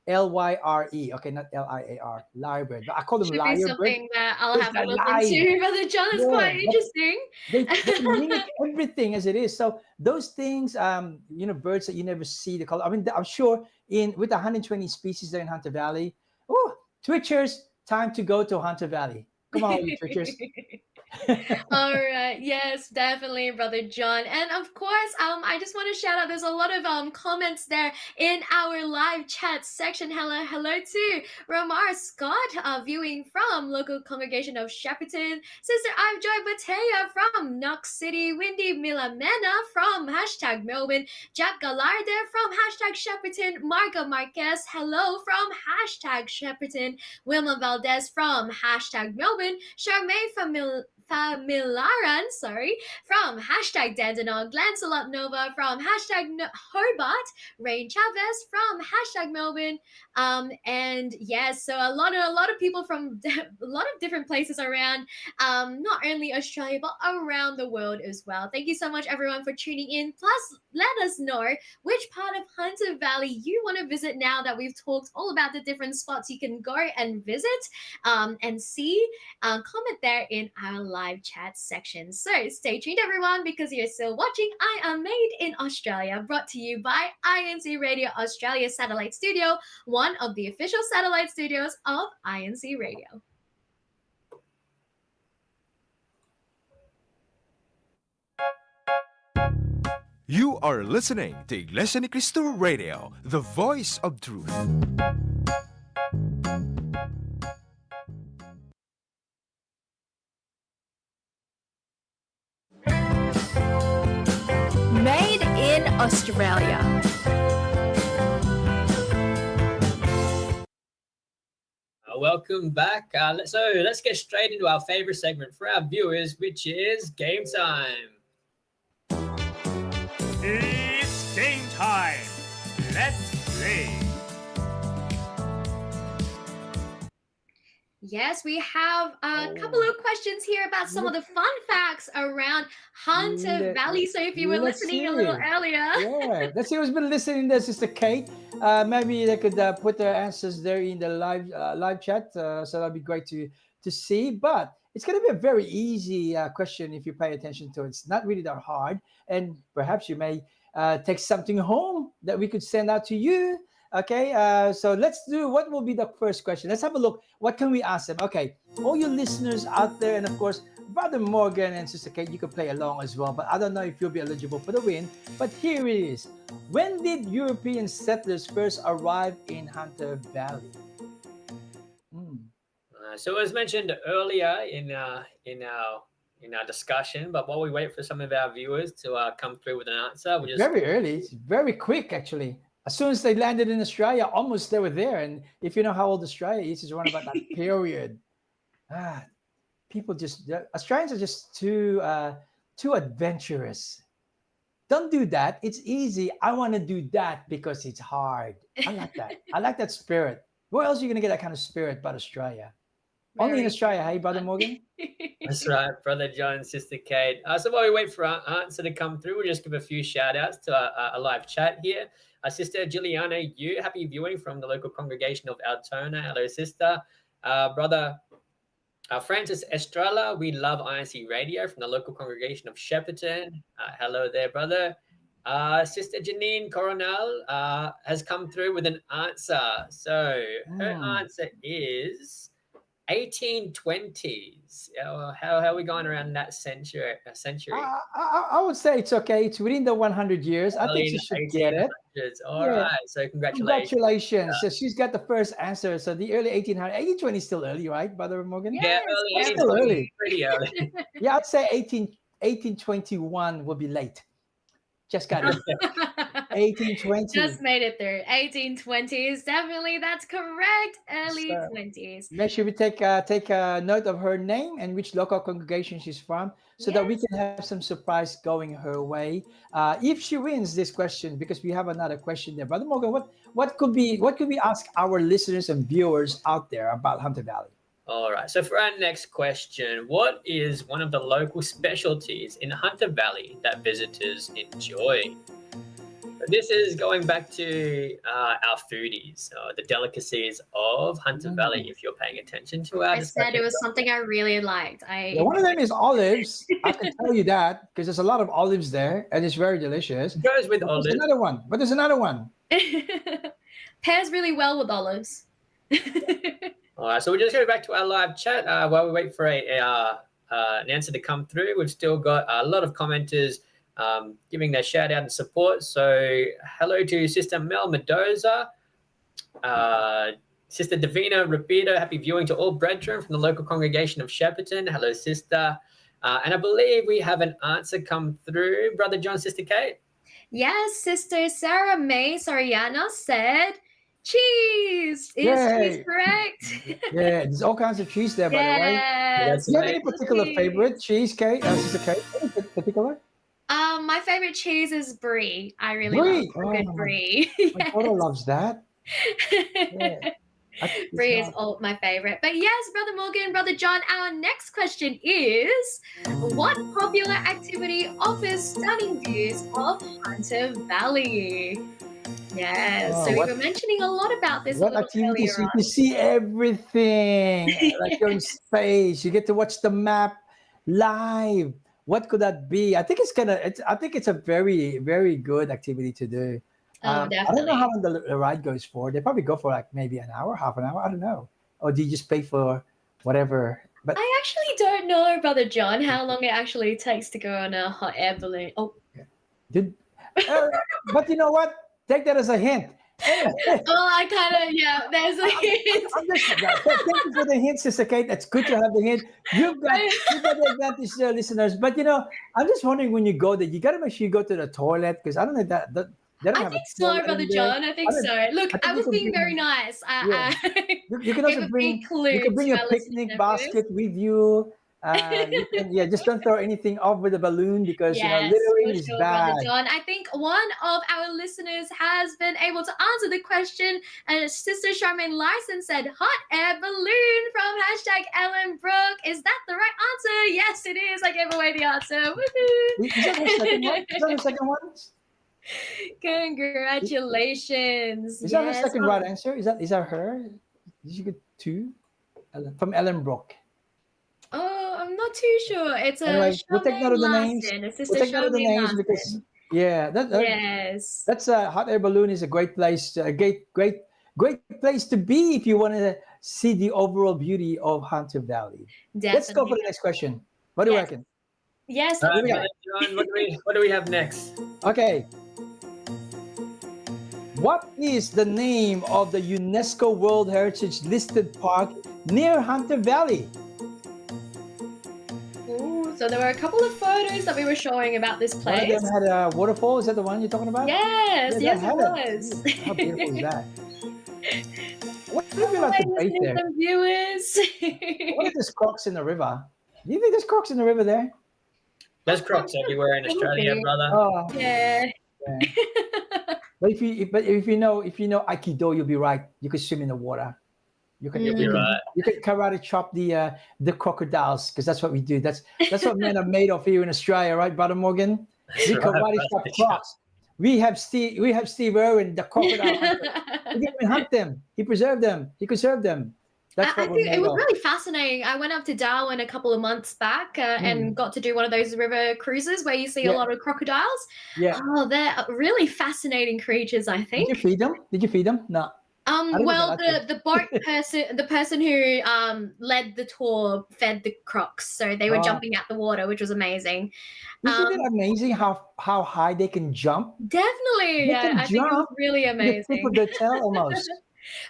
Lyre. Okay, not Liar. Lyrebird. But I call them Should be lyrebird. something that I'll It's have a a look lie. into, Brother John. It's Yeah, quite interesting. they mimic everything as it is. So those things, birds that you never see the color. I mean, I'm sure with 120 species there in Hunter Valley. Oh, twitchers, time to go to Hunter Valley. Come on, you twitchers. All right, yes, definitely, Brother John. And of course, I just want to shout out, there's a lot of comments there in our live chat section. Hello to Ramar Scott, viewing from local congregation of Shepparton, Sister I'm Joy Batea from Knox City, Windy Milamena from #Melbourne, Jack Gallarder from #Shepparton, Marga Marquez, hello from #Shepparton, Wilma Valdez from #Melbourne, Charmaine Familaran, from #Dandenong, Lancelot Nova from #Hobart, Rain Chavez from #Melbourne, and yes, so a lot of people from a lot of different places around, not only Australia but around the world as well. Thank you so much, everyone, for tuning in. Plus, let us know which part of Hunter Valley you want to visit now that we've talked all about the different spots you can go and visit, and see. Comment there in our live chat section. So stay tuned, everyone, because you're still watching I Am Made in Australia, brought to you by INCRadio Australia Satellite Studio, one of the official satellite studios of INCRadio. You are listening to Iglesia ni Cristo Radio, the voice of truth. Made in Australia. Welcome back. So let's get straight into our favorite segment for our viewers, which is game time. It's game time. Let's play. Yes, we have a couple of questions here about some of the fun facts around Hunter Valley. So if you were listening a little earlier. Yeah, let's see who's been listening there, Sister Kate. Maybe they could put their answers there in the live chat. So that'd be great to see. But it's going to be a very easy question if you pay attention to it. It's not really that hard, and perhaps you may take something home that we could send out to you. Okay, so let's do, what will be the first question? Let's have a look. What can we ask them? Okay, all you listeners out there, and of course, Brother Morgan and Sister Kate, you can play along as well, but I don't know if you'll be eligible for the win. But here it is. When did European settlers first arrive in Hunter Valley? So as mentioned earlier in our discussion, but while we wait for some of our viewers to come through with an answer, we just Very early. It's very quick, actually. As soon as they landed in Australia, almost they were there. And if you know how old Australia is, it's around about that period. People just, Australians are just too adventurous. Don't do that. It's easy. I want to do that because it's hard. I like that. I like that spirit. Where else are you going to get that kind of spirit but Australia? Only in Australia, hey, Brother Morgan? That's right, Brother John, Sister Kate. So while we wait for our answer to come through, we'll just give a few shout outs to our live chat here. Sister Juliana, happy viewing from the local congregation of Altona. Hello, Sister. Brother Francis Estrella, we love INCRadio from the local congregation of Shepparton. Hello there, brother. Sister Janine Coronel has come through with an answer. So her answer is 1820s. How are we going around that century? I would say it's okay. It's within the 100 years. I think she should get it. All right. So congratulations. Congratulations. So she's got the first answer. So the early 1820 is still early, right, Brother Morgan? Yeah, it's still early. Pretty early. Yeah, I'd say 1821 will be late. Just got it. 1820. Just made it through. 1820s. Definitely, that's correct. Early 20s. Make sure we take a note of her name and which local congregation she's from, so that we can have some surprise going her way. If she wins this question, because we have another question there. Brother Morgan, what could we ask our listeners and viewers out there about Hunter Valley? All right. So for our next question, what is one of the local specialties in Hunter Valley that visitors enjoy? This is going back to our foodies, the delicacies of Hunter Valley, if you're paying attention to our I said it was something I really liked. One of them is olives. I can tell you that because there's a lot of olives there and it's very delicious. It goes with olives. There's another one. Pairs really well with olives. All right, so we're just going back to our live chat while we wait for an answer to come through. We've still got a lot of commenters giving their shout out and support. So hello to Sister Mel Mendoza, Sister Davina Rapido, happy viewing to all brethren from the local congregation of Shepparton. Hello, Sister. And I believe we have an answer come through. Brother John, Sister Kate? Yes, Sister Sarah May Soriano said cheese. Is cheese correct? Yeah, there's all kinds of cheese there, by the way. Do you have any particular favorite cheese, Kate? Sister Kate, any particular? My favorite cheese is brie. I really love good brie. My daughter loves that. Yeah. Brie is my favorite. But yes, Brother Morgan, Brother John, our next question is, what popular activity offers stunning views of Hunter Valley? Yes, so we were mentioning a lot about this. What activities? You can see everything. Like you're in space. You get to watch the map live. What could that be? I think it's a very, very good activity to do. I don't know how long the ride goes for. They probably go for like maybe an hour, half an hour. I don't know. Or do you just pay for whatever? But I actually don't know, Brother John, how long it actually takes to go on a hot air balloon. Oh, but you know what? Take that as a hint. I kind of, there's a hint. Thank you for the hint, Sister Kate. That's good to have the hint. You've got the advantage there, listeners. But I'm just wondering, when you go there, you got to make sure you go to the toilet, because I don't know that I think so, Brother John. I think so. Look, I was being very nice. You can also bring your picnic basket with you. Just don't throw anything off with a balloon, because littering is bad. Brother John. I think one of our listeners has been able to answer the question, and Sister Charmaine Larson said hot air balloon from #Ellen Brooke. Is that the right answer? Yes, it is. I gave away the answer. Woohoo! Is that the second one? Congratulations. Is that the second right answer? Is that her? Did you get two? From Ellen Brooke. Oh, I'm not too sure. It's a Anyway, we'll take note Charmaine of the names. Larson, a We'll sister take note of the Charmaine names because Larson. yeah, Yes, that's a hot air balloon is a great place, a great place to be if you want to see the overall beauty of Hunter Valley. Let's go for definitely. the next question. What do you Yes, reckon? yes. All Let's right, we do go. brother it. John, what do we have next? Okay, what is the name of the UNESCO World Heritage listed park near Hunter Valley? Ooh, so there were a couple of photos that we were showing about this One of place. them had a waterfall. Is that the one you're talking about? Yes, Yeah, yes, that it had was. it. How beautiful is that? What do you feel Hello, like to bathe listeners there? and viewers. What are those crocs in the river? Do you think there's crocs in the river there? There's crocs everywhere in Australia, Probably. brother. Oh, Yeah. yeah. But if you know Aikido, you'll be right. You could swim in the water. You could You'll be right. you could karate chop the crocodiles because that's what we do. That's what men are made of here in Australia, right, Brother Morgan? That's We right, karate brother chop John. crocs. We have Steve Irwin, the crocodile hunter. He didn't even hunt them. He preserved them. He conserved them. That's I what we're think it made was of. really fascinating. I went up to Darwin a couple of months back and got to do one of those river cruises where you see a Yeah. lot of crocodiles. Yeah. Oh, they're really fascinating creatures, I Did think. you feed them? Did you feed them? No. don't think Well, I like the boat person, the person who led the tour, fed the crocs, so they were Oh. jumping out the water, which was amazing. Isn't it amazing how high they can jump? Definitely, They can I think it was jump really to the tip amazing. of their tail almost.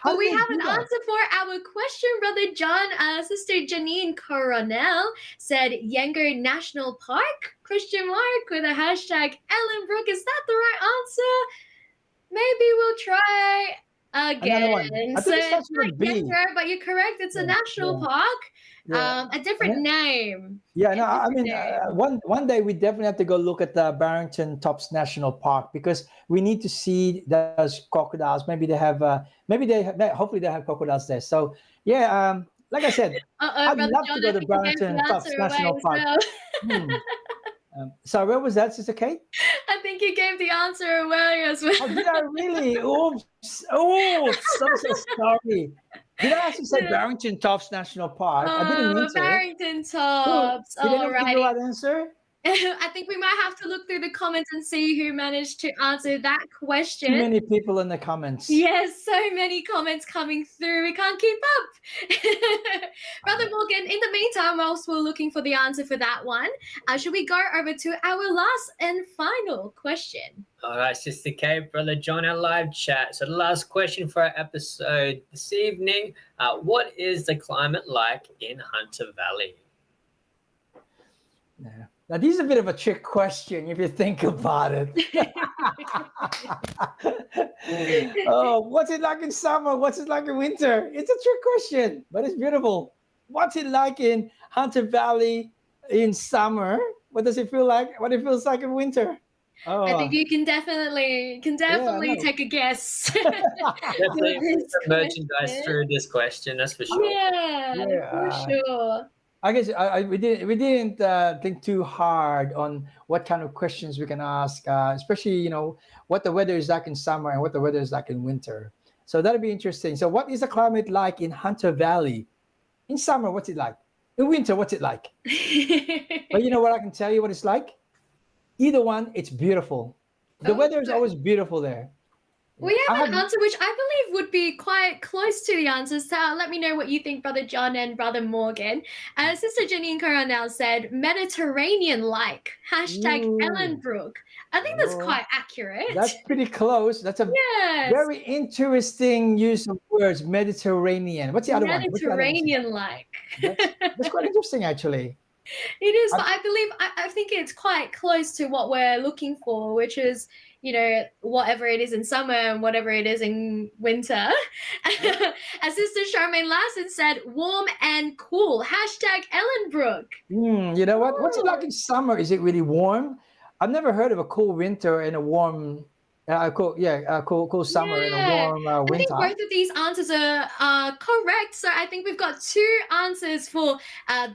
How But do we they have do an that? answer for our question, Brother John. Sister Janine Coronel said Yango National Park, question mark, with a hashtag Ellenbrook. Is that the right answer? Maybe we'll try Another one. again. I So think it starts it's with a not B. Yango, but you're correct. It's a Yeah, national yeah, park. yeah. A different name. Yeah, A no, I different mean, name. one day we definitely have to go look at the Barrington Tops National Park because we need to see those crocodiles. Maybe they have, hopefully they have crocodiles there. So yeah, like I said, I'd Brother love John, to go I to think you gave Barrington the Tops answer away National as Park. well. Hmm. So where was that, Sister Kate? I think you gave the answer away as well. Oh, did I really? Oops! Oops! I'm so sorry. Did I actually say Barrington Tops National Park? I didn't mean to. Barrington Who, Tops. did anyone give the Alrighty. right answer? I think we might have to look through the comments and see who managed to answer that Too question. many people in the comments. Yes, so many comments coming through. We can't keep up. Brother Morgan, in the meantime, whilst we're looking for the answer for that one, should we go over to our last and final question? All right, Sister Kate, Brother John, our live chat. So the last question for our episode this evening, what is the climate like in Hunter Valley? Yeah. Now, this is a bit of a trick question if you think about it. Oh, what's it like in summer? What's it like in winter? It's a trick question, but it's beautiful. What's it like in Hunter Valley in summer? What does it feel like? What it feels like in winter? Oh, I think you can definitely know. take a guess. Definitely With this some merchandise question. through this question, that's for sure. Yeah, for sure. I guess we didn't think too hard on what kind of questions we can ask, especially what the weather is like in summer and what the weather is like in winter. So that'll be interesting. So what is the climate like in Hunter Valley? In summer, what's it like? In winter, what's it like? But you know what I can tell you what it's like? Either one, it's beautiful. The weather is always beautiful there. We have an answer which I believe would be quite close to the answers. So let me know what you think, Brother John and Brother Morgan. Sister Janine Coronel said Mediterranean-like. Hashtag Ooh. Ellenbrook. I think that's quite accurate. That's pretty close. That's a yes. very interesting use of words. Mediterranean. What's the other one? Mediterranean-like. That's quite interesting, actually. It is, but I believe I think it's quite close to what we're looking for, which is whatever it is in summer and whatever it is in winter. As Sister Charmaine Larson said, warm and cool. Hashtag Ellenbrook. You know what? What's it like in summer? Is it really warm? I've never heard of a cool winter and a warm, cool summer and a warm winter. I think both of these answers are correct. So I think we've got two answers for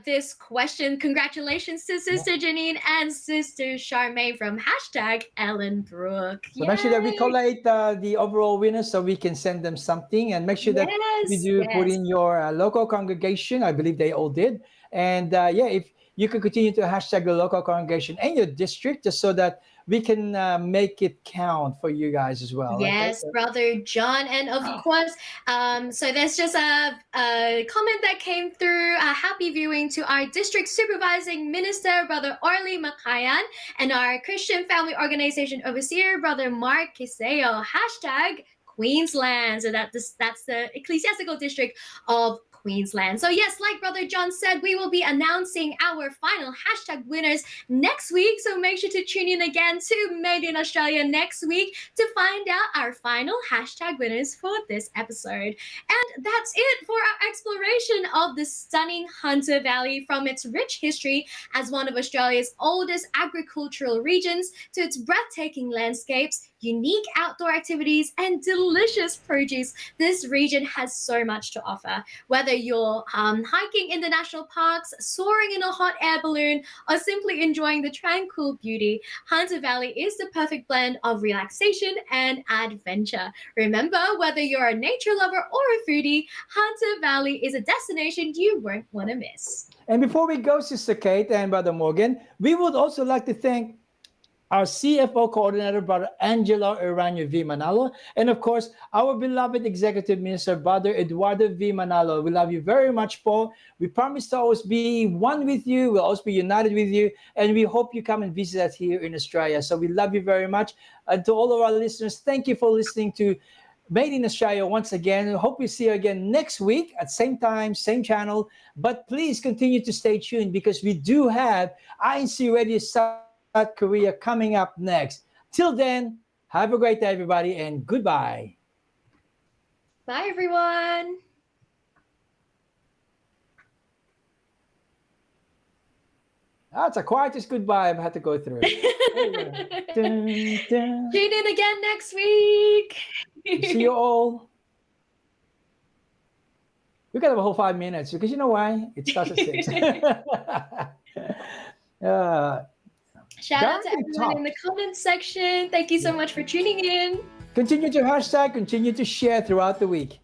this question. Congratulations to Sister Janine and Sister Charmaine from hashtag Ellenbrook. So make sure that we collate the overall winners so we can send them something, and make sure that you do put in your local congregation. I believe they all did. And yeah, if you could continue to hashtag the local congregation and your district, just so that we can make it count for you guys as well. Okay. Yes, Brother John. And of course, so there's just a comment that came through. Happy viewing to our district supervising minister, Brother Orly Makayan, and our Christian family organization overseer, Brother Mark Kiseo. Hashtag Queensland. So that's the ecclesiastical district of Queensland. So yes, like Brother John said, we will be announcing our final hashtag winners next week. So make sure to tune in again to Made in Australia next week to find out our final hashtag winners for this episode. And that's it for our exploration of the stunning Hunter Valley, from its rich history as one of Australia's oldest agricultural regions to its breathtaking landscapes, unique outdoor activities, and delicious produce. This region has so much to offer. Whether you're hiking in the national parks, soaring in a hot air balloon, or simply enjoying the tranquil beauty, Hunter Valley is the perfect blend of relaxation and adventure. Remember, whether you're a nature lover or a foodie, Hunter Valley is a destination you won't want to miss. And before we go, Sister Kate and Brother Morgan, we would also like to thank our CFO coordinator, Brother Angelo Iranio V. Manalo, and of course, our beloved Executive Minister, Brother Eduardo V. Manalo. We love you very much, Paul. We promise to always be one with you. We'll always be united with you, and we hope you come and visit us here in Australia. So we love you very much. And to all of our listeners, thank you for listening to Made in Australia once again. Hope we see you again next week at same time, same channel. But please continue to stay tuned, because we do have INCRadio South Korea coming up next. Till then, have a great day, everybody, and goodbye. Bye, everyone. That's the quietest goodbye I've had to go through. Dun, dun. Tune in again next week. See you all. We got a whole 5 minutes, because you know why? It starts at 6. Shout out to Very everyone tough. in the comments section. Thank you so much for tuning in. Continue to hashtag, continue to share throughout the week.